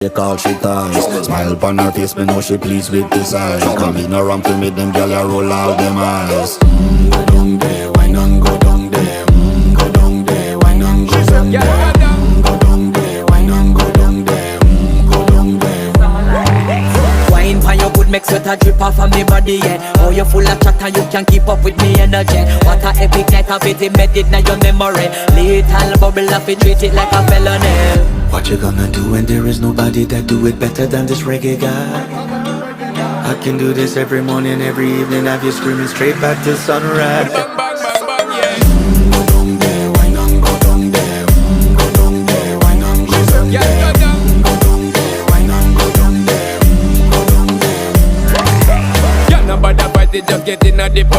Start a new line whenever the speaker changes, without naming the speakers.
They call she ties. Smile upon her face, me know she pleased with this eyes. Come in around to meet them, girl, you roll out them eyes. Go down there, why not go down there? Go down there, why not go down there? Go down there, why not go down there? Go down there.
Wine for your good, make sweat a drip off of me body, yeah. Oh, you full of chatter, you can keep up with me energy. What a epic night of it, embedded in your memory. Little bubble of it, treat it like a felony.
What you gonna do when there is nobody that do it better than this reggae guy? I can do this every morning, every evening, have you screaming straight back to sunrise.
Bang, bang, bang, bang, yeah.
Go down there, why not go down there? Go down there, why not go down there?
Yeah, go down.
Go down there, why not go down there? Go down there.
Yeah, nobody fight it, just get in a dip.